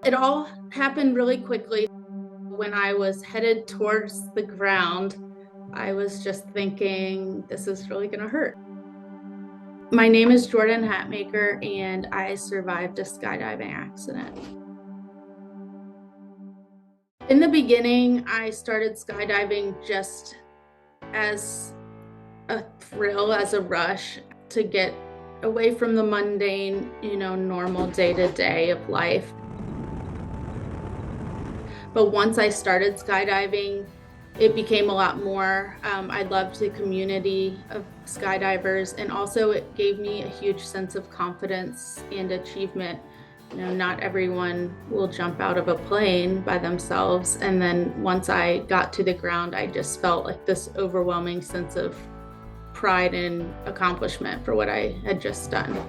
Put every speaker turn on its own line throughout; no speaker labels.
It all happened really quickly. When I was headed towards the ground, I was just thinking, this is really gonna hurt. My name is Jordan Hatmaker, and I survived a skydiving accident. In the beginning, I started skydiving just as a thrill, as a rush to get away from the mundane, normal day-to-day of life. But once I started skydiving, it became a lot more. I loved the community of skydivers, and also it gave me a huge sense of confidence and achievement. Not everyone will jump out of a plane by themselves. And then once I got to the ground, I just felt like this overwhelming sense of pride and accomplishment for what I had just done.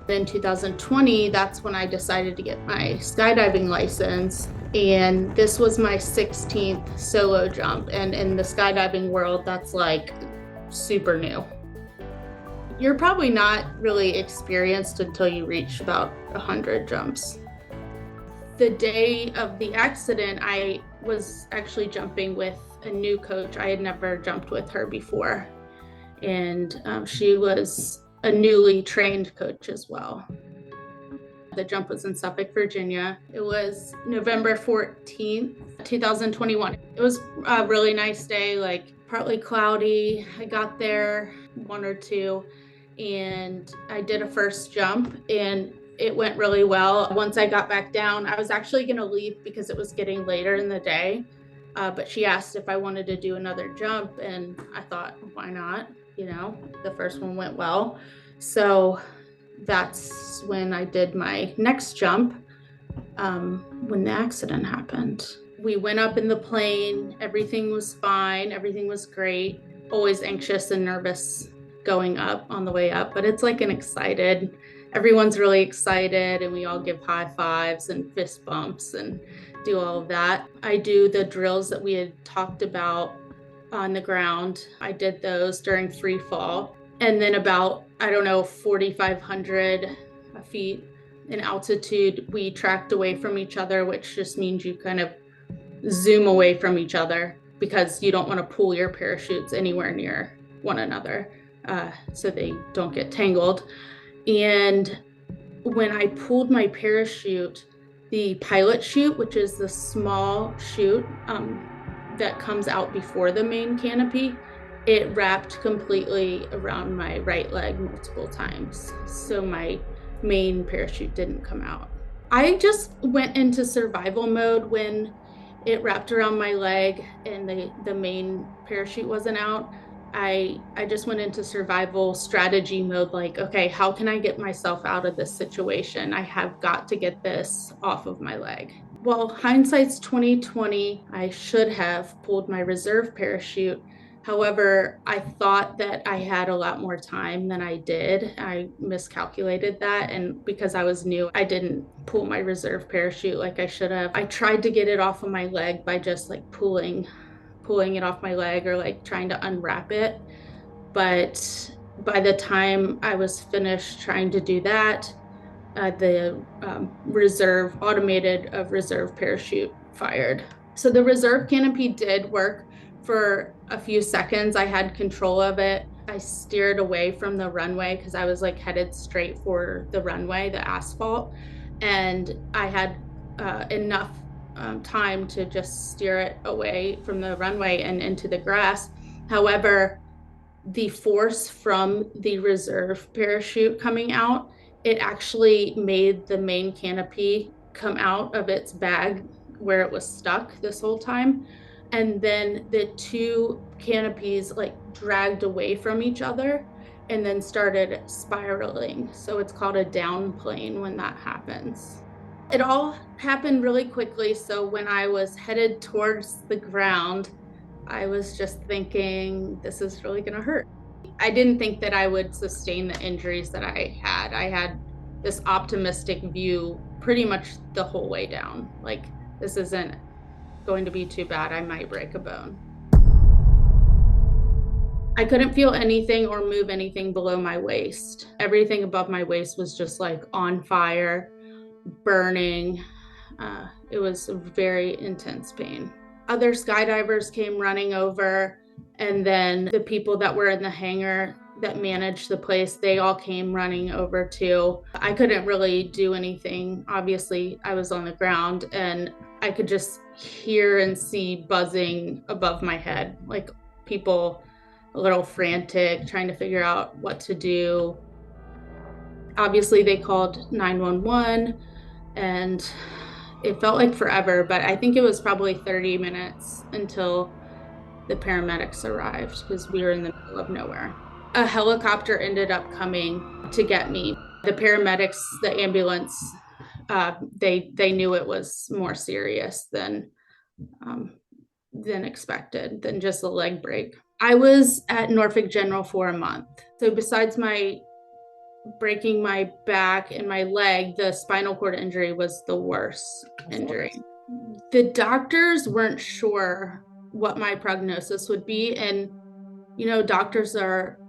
In 2020, that's when I decided to get my skydiving license. And this was my 16th solo jump. And in the skydiving world, that's like super new. You're probably not really experienced until you reach about 100 jumps. The day of the accident, I was actually jumping with a new coach. I had never jumped with her before. And she was a newly trained coach as well. The jump was in Suffolk, Virginia. It was November 14th, 2021. It was a really nice day, like partly cloudy. I got there 1 or 2, and I did a first jump, and it went really well. Once I got back down, I was actually gonna leave because it was getting later in the day, but she asked if I wanted to do another jump, and I thought, why not? The first one went well. So that's when I did my next jump, when the accident happened. We went up in the plane, everything was fine, everything was great. Always anxious and nervous going up on the way up, but it's like everyone's really excited, and we all give high fives and fist bumps and do all of that. I do the drills that we had talked about on the ground. I did those during free fall. And then about, 4,500 feet in altitude, we tracked away from each other, which just means you kind of zoom away from each other because you don't want to pull your parachutes anywhere near one another, so they don't get tangled. And when I pulled my parachute, the pilot chute, which is the small chute that comes out before the main canopy, it wrapped completely around my right leg multiple times. So my main parachute didn't come out. I just went into survival mode when it wrapped around my leg and the main parachute wasn't out. I just went into survival strategy mode, like, okay, how can I get myself out of this situation? I have got to get this off of my leg. Well, hindsight's 2020. I should have pulled my reserve parachute. However, I thought that I had a lot more time than I did. I miscalculated that, and because I was new, I didn't pull my reserve parachute like I should have. I tried to get it off of my leg by just like pulling it off my leg, or like trying to unwrap it. But by the time I was finished trying to do that, the automated reserve parachute fired. So the reserve canopy did work for a few seconds. I had control of it. I steered away from the runway because I was like headed straight for the runway, the asphalt, and I had enough time to just steer it away from the runway and into the grass. However, the force from the reserve parachute coming out, it actually made the main canopy come out of its bag where it was stuck this whole time. And then the two canopies like dragged away from each other and then started spiraling. So it's called a down plane when that happens. It all happened really quickly. So when I was headed towards the ground, I was just thinking, this is really gonna hurt. I didn't think that I would sustain the injuries that I had. I had this optimistic view pretty much the whole way down. Like, this isn't going to be too bad. I might break a bone. I couldn't feel anything or move anything below my waist. Everything above my waist was just like on fire, burning. It was a very intense pain. Other skydivers came running over, and then the people that were in the hangar that managed the place, they all came running over too. I couldn't really do anything. Obviously, I was on the ground and I could just hear and see buzzing above my head, like people a little frantic, trying to figure out what to do. Obviously, they called 911 and it felt like forever, but I think it was probably 30 minutes until the paramedics arrived because we were in the middle of nowhere. A helicopter ended up coming to get me. The paramedics, the ambulance, they knew it was more serious than expected, than just a leg break. I was at Norfolk General for a month. So besides my breaking my back and my leg, the spinal cord injury was the worst injury. The doctors weren't sure what my prognosis would be. And, you know, doctors are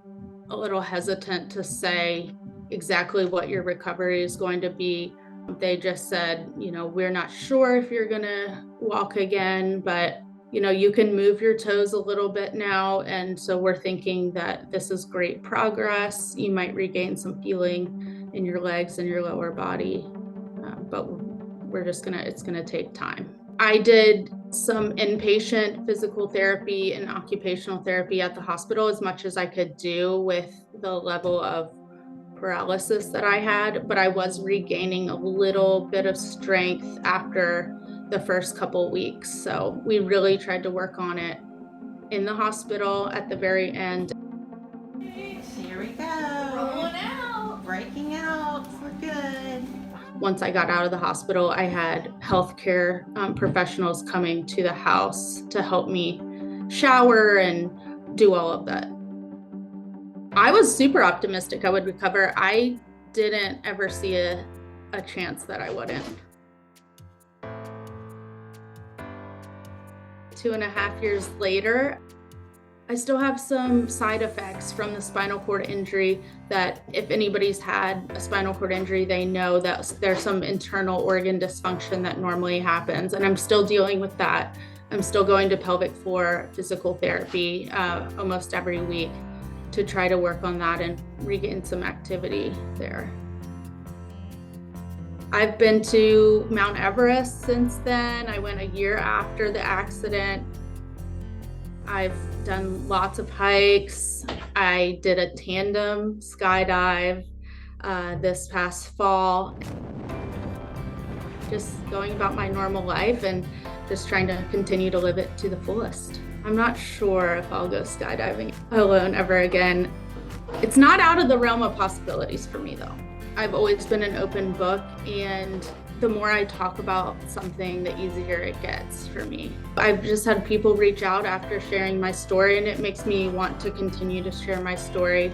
a little hesitant to say exactly what your recovery is going to be. They just said, you know, we're not sure if you're going to walk again, but, you know, you can move your toes a little bit now. And so we're thinking that this is great progress. You might regain some feeling in your legs and your lower body, but it's going to take time. I did some inpatient physical therapy and occupational therapy at the hospital as much as I could do with the level of paralysis that I had, but I was regaining a little bit of strength after the first couple weeks. So we really tried to work on it in the hospital at the very end.
Here we go. Rolling out. Breaking out. We're good.
Once I got out of the hospital, I had healthcare professionals coming to the house to help me shower and do all of that. I was super optimistic I would recover. I didn't ever see a chance that I wouldn't. 2.5 years later, I still have some side effects from the spinal cord injury that if anybody's had a spinal cord injury, they know that there's some internal organ dysfunction that normally happens. And I'm still dealing with that. I'm still going to pelvic floor physical therapy almost every week to try to work on that and regain some activity there. I've been to Mount Everest since then. I went a year after the accident. I've done lots of hikes. I did a tandem skydive this past fall. Just going about my normal life and just trying to continue to live it to the fullest. I'm not sure if I'll go skydiving alone ever again. It's not out of the realm of possibilities for me though. I've always been an open book, and the more I talk about something, the easier it gets for me. I've just had people reach out after sharing my story, and it makes me want to continue to share my story,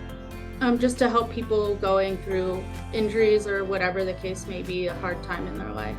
just to help people going through injuries or whatever the case may be, a hard time in their life.